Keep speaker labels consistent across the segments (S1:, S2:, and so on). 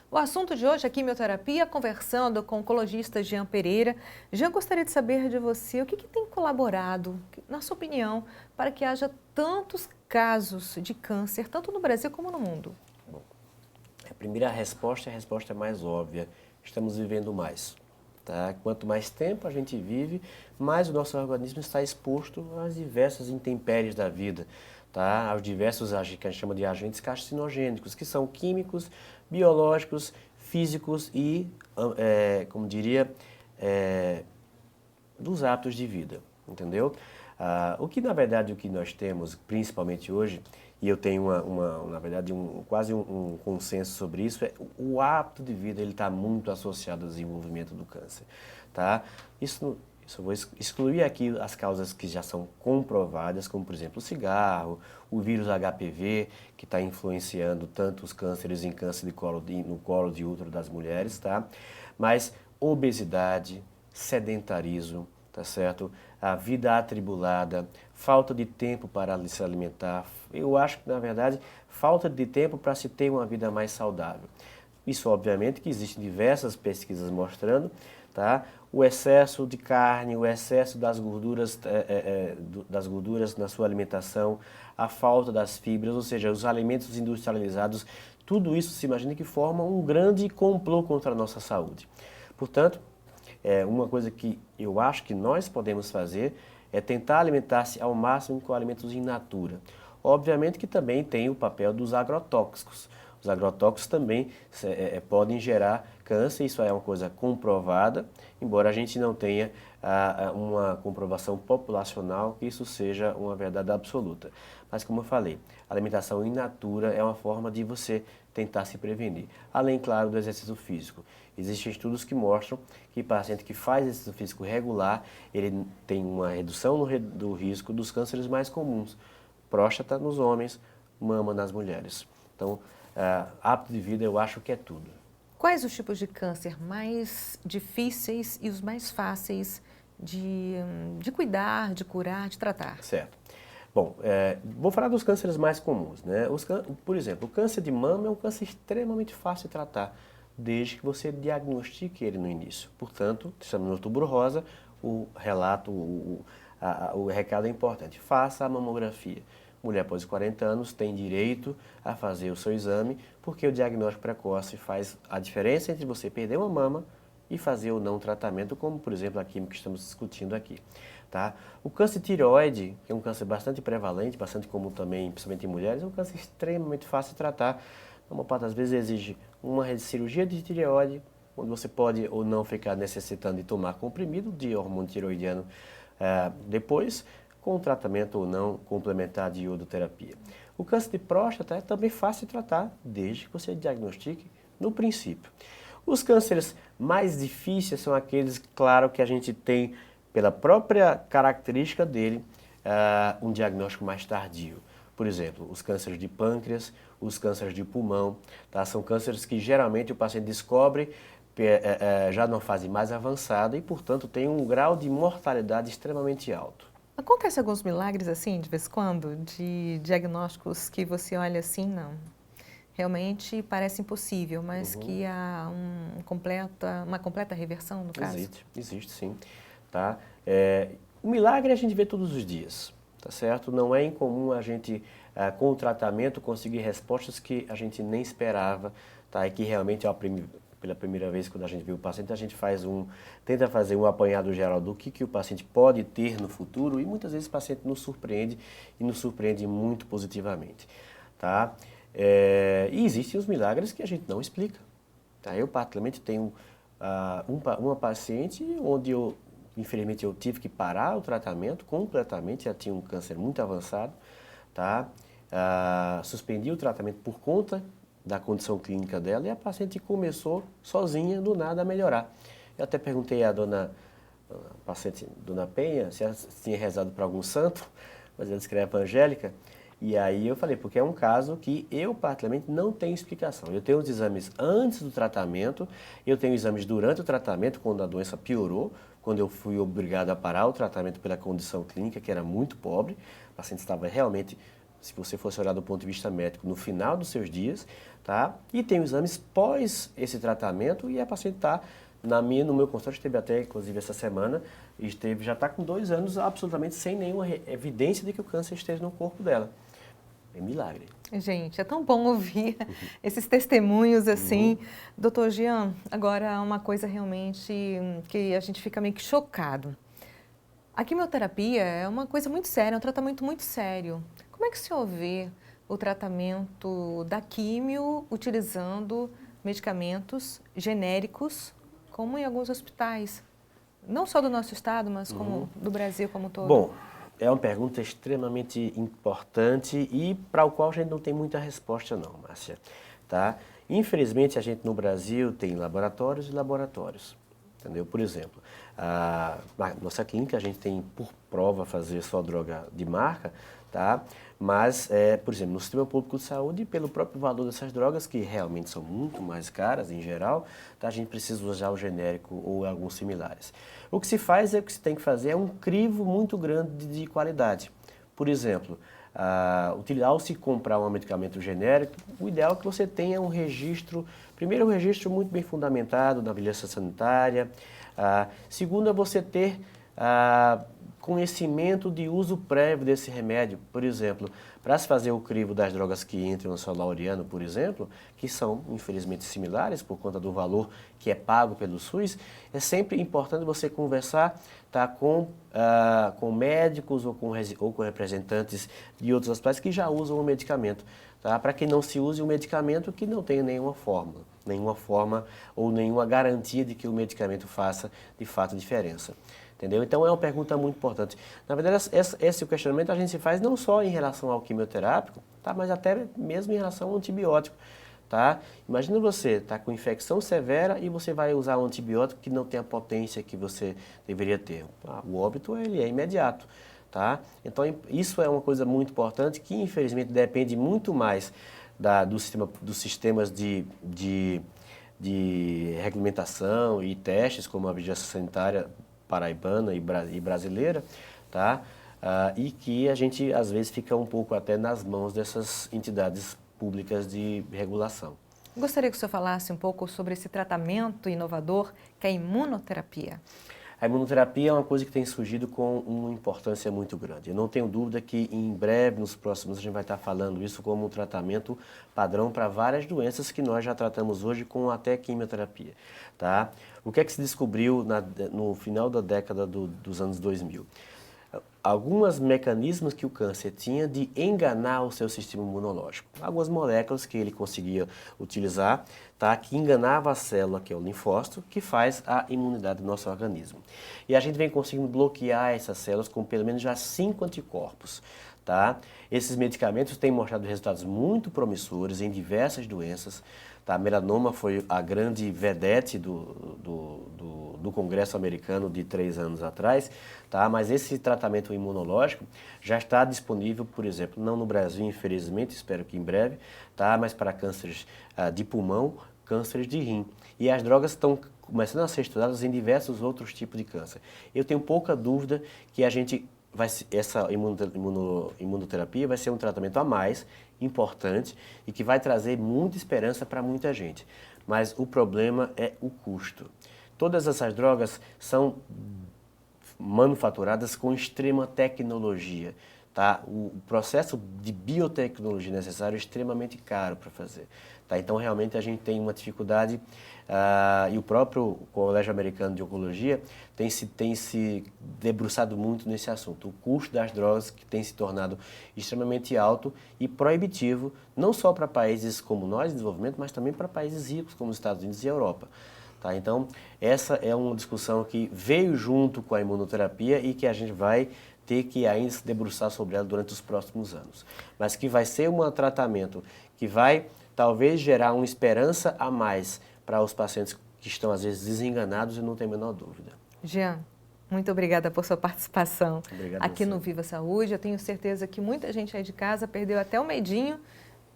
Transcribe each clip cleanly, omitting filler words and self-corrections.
S1: O assunto de hoje é quimioterapia, conversando com o oncologista Jean Pereira. Jean, gostaria de saber de você o que tem colaborado, na sua opinião, para que haja tantos casos de câncer, tanto no Brasil como no mundo?
S2: Bom, a primeira resposta é a resposta mais óbvia. Estamos vivendo mais. Tá? Quanto mais tempo a gente vive, mais o nosso organismo está exposto às diversas intempéries da vida, tá? Aos diversos agentes que a gente chama de agentes carcinogênicos, que são químicos, biológicos, físicos e, como diria, dos hábitos de vida, entendeu? O que, na verdade, o que nós temos, principalmente hoje, e eu tenho na verdade, quase um consenso sobre isso, é o hábito de vida, ele está muito associado ao desenvolvimento do câncer, tá? Isso eu vou excluir aqui as causas que já são comprovadas, como, por exemplo, o cigarro, o vírus HPV, que está influenciando tanto os cânceres em câncer no colo de útero das mulheres, tá? Mas obesidade, sedentarismo, tá certo? A vida atribulada, falta de tempo para se alimentar. Eu acho que, na verdade, falta de tempo para se ter uma vida mais saudável. Isso, obviamente, que existem diversas pesquisas mostrando, tá? O excesso de carne, o excesso das gorduras na sua alimentação, a falta das fibras, ou seja, os alimentos industrializados, tudo isso se imagina que forma um grande complô contra a nossa saúde. Portanto, uma coisa que eu acho que nós podemos fazer é tentar alimentar-se ao máximo com alimentos in natura. Obviamente que também tem o papel dos agrotóxicos. Os agrotóxicos também podem gerar câncer, isso é uma coisa comprovada, embora a gente não tenha uma comprovação populacional que isso seja uma verdade absoluta. Mas como eu falei, a alimentação in natura é uma forma de você tentar se prevenir. Além, claro, do exercício físico. Existem estudos que mostram que o paciente que faz exercício físico regular, ele tem uma redução do risco dos cânceres mais comuns. Próstata nos homens, mama nas mulheres. Então, hábito de vida eu acho que é tudo.
S1: Quais os tipos de câncer mais difíceis e os mais fáceis de cuidar, de curar, de tratar?
S2: Certo. Bom, vou falar dos cânceres mais comuns, né? Por exemplo, o câncer de mama é um câncer extremamente fácil de tratar, desde que você diagnostique ele no início. Portanto, estamos no Outubro Rosa, o relato, o recado é importante. Faça a mamografia. Mulher após 40 anos tem direito a fazer o seu exame, porque o diagnóstico precoce faz a diferença entre você perder uma mama e fazer ou não tratamento, como, por exemplo, a química que estamos discutindo aqui. Tá? O câncer de tireoide, que é um câncer bastante prevalente, bastante comum também, principalmente em mulheres, é um câncer extremamente fácil de tratar. A maior parte das vezes exige uma cirurgia de tireoide, onde você pode ou não ficar necessitando de tomar comprimido de hormônio tireoidiano depois, com tratamento ou não complementar de iodoterapia. O câncer de próstata é também fácil de tratar, desde que você diagnostique no princípio. Os cânceres mais difíceis são aqueles, claro, que a gente tem, pela própria característica dele, um diagnóstico mais tardio. Por exemplo, os cânceres de pâncreas, os cânceres de pulmão, tá? São cânceres que geralmente o paciente descobre já numa fase mais avançada e, portanto, tem um grau de mortalidade extremamente alto.
S1: Acontece alguns milagres assim, de vez em quando, de diagnósticos que você olha assim, não, realmente parece impossível, mas que há uma completa reversão no caso?
S2: Existe sim. Tá? O milagre a gente vê todos os dias, tá certo? Não é incomum a gente, com o tratamento, conseguir respostas que a gente nem esperava, tá? E que realmente, pela primeira vez, quando a gente vê o paciente, a gente tenta fazer um apanhado geral do que o paciente pode ter no futuro e muitas vezes o paciente nos surpreende e nos surpreende muito positivamente, tá? E existem os milagres que a gente não explica, tá? Eu, particularmente, tenho uma paciente onde infelizmente, eu tive que parar o tratamento completamente, já tinha um câncer muito avançado, tá? Suspendi o tratamento por conta da condição clínica dela e a paciente começou sozinha, do nada, a melhorar. Eu até perguntei à paciente, dona Penha, se ela tinha rezado para algum santo, mas ela disse que era evangélica. E aí eu falei, porque é um caso que eu, particularmente, não tenho explicação. Eu tenho os exames antes do tratamento, eu tenho exames durante o tratamento, quando a doença piorou, quando eu fui obrigado a parar o tratamento pela condição clínica, que era muito pobre, o paciente estava realmente se você fosse olhar do ponto de vista médico, no final dos seus dias, tá? E tem os exames pós esse tratamento e a paciente está, no meu consultório, esteve até, inclusive, essa semana, já está com 2 anos absolutamente sem nenhuma evidência de que o câncer esteja no corpo dela. É milagre.
S1: Gente, é tão bom ouvir esses testemunhos assim. Doutor Jean, agora uma coisa realmente que a gente fica meio que chocado. A quimioterapia é uma coisa muito séria, é um tratamento muito sério. Como é que o senhor vê o tratamento da quimio utilizando medicamentos genéricos, como em alguns hospitais? Não só do nosso estado, mas como do Brasil como um todo.
S2: Bom, é uma pergunta extremamente importante e para o qual a gente não tem muita resposta não, Márcia. Tá? Infelizmente, a gente no Brasil tem laboratórios e laboratórios. Entendeu? Por exemplo, na nossa clínica a gente tem por prova fazer só droga de marca, tá? Mas, por exemplo, no sistema público de saúde, pelo próprio valor dessas drogas, que realmente são muito mais caras em geral, tá? A gente precisa usar o genérico ou alguns similares. O que se faz o que se tem que fazer é um crivo muito grande de qualidade. Por exemplo, ao se comprar um medicamento genérico, o ideal é que você tenha um registro, primeiro um registro muito bem fundamentado na vigilância sanitária, segundo é você ter conhecimento de uso prévio desse remédio. Por exemplo, para se fazer o crivo das drogas que entram no solo laureano, por exemplo, que são infelizmente similares por conta do valor que é pago pelo SUS, é sempre importante você conversar, tá, com médicos ou com representantes de outros hospitais que já usam o medicamento, tá, para que não se use um medicamento que não tenha nenhuma forma ou nenhuma garantia de que o medicamento faça de fato diferença. Entendeu? Então é uma pergunta muito importante. Na verdade, esse questionamento a gente se faz não só em relação ao quimioterápico, tá? Mas até mesmo em relação ao antibiótico. Tá? Imagina você estar com infecção severa e você vai usar um antibiótico que não tem a potência que você deveria ter. O óbito ele é imediato. Tá? Então isso é uma coisa muito importante que infelizmente depende muito mais dos sistemas de regulamentação e testes, como a vigilância sanitária paraibana e brasileira, tá? E que a gente às vezes fica um pouco até nas mãos dessas entidades públicas de regulação.
S1: Gostaria que o senhor falasse um pouco sobre esse tratamento inovador que é a imunoterapia.
S2: A imunoterapia é uma coisa que tem surgido com uma importância muito grande. Eu não tenho dúvida que em breve, nos próximos, a gente vai estar falando isso como um tratamento padrão para várias doenças que nós já tratamos hoje com até quimioterapia. Tá? O que é que se descobriu no final da década dos anos 2000? Alguns mecanismos que o câncer tinha de enganar o seu sistema imunológico. Algumas moléculas que ele conseguia utilizar, tá, que enganava a célula, que é o linfócito, que faz a imunidade do nosso organismo. E a gente vem conseguindo bloquear essas células com pelo menos já 5 anticorpos. Tá? Esses medicamentos têm mostrado resultados muito promissores em diversas doenças. Tá? Melanoma foi a grande vedete do Congresso americano de 3 anos atrás, tá? Mas esse tratamento imunológico já está disponível, por exemplo, não no Brasil, infelizmente, espero que em breve, tá? Mas para cânceres de pulmão, cânceres de rim. E as drogas estão começando a ser estudadas em diversos outros tipos de câncer. Eu tenho pouca dúvida que essa imunoterapia vai ser um tratamento a mais, importante e que vai trazer muita esperança para muita gente. Mas o problema é o custo. Todas essas drogas são manufaturadas com extrema tecnologia. Tá? O processo de biotecnologia necessário é extremamente caro para fazer. Tá? Então, realmente, a gente tem uma dificuldade e o próprio Colégio Americano de Oncologia tem se debruçado muito nesse assunto. O custo das drogas que tem se tornado extremamente alto e proibitivo, não só para países como nós, em desenvolvimento, mas também para países ricos, como os Estados Unidos e a Europa. Tá? Então, essa é uma discussão que veio junto com a imunoterapia e que a gente vai ter que ainda se debruçar sobre ela durante os próximos anos. Mas que vai ser um tratamento que vai talvez gerar uma esperança a mais para os pacientes que estão às vezes desenganados, e não tenho a menor dúvida.
S1: Jean, muito obrigada por sua participação aqui no Viva Saúde. Eu tenho certeza que muita gente aí de casa perdeu até o medinho,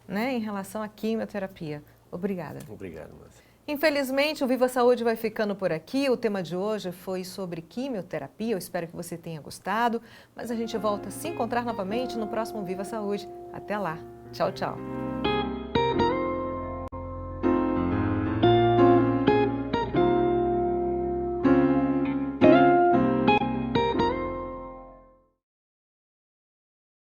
S1: né, em relação à quimioterapia. Obrigada.
S2: Obrigado, Márcia.
S1: Infelizmente, o Viva Saúde vai ficando por aqui. O tema de hoje foi sobre quimioterapia. Eu espero que você tenha gostado, mas a gente volta a se encontrar novamente no próximo Viva Saúde. Até lá. Tchau, tchau.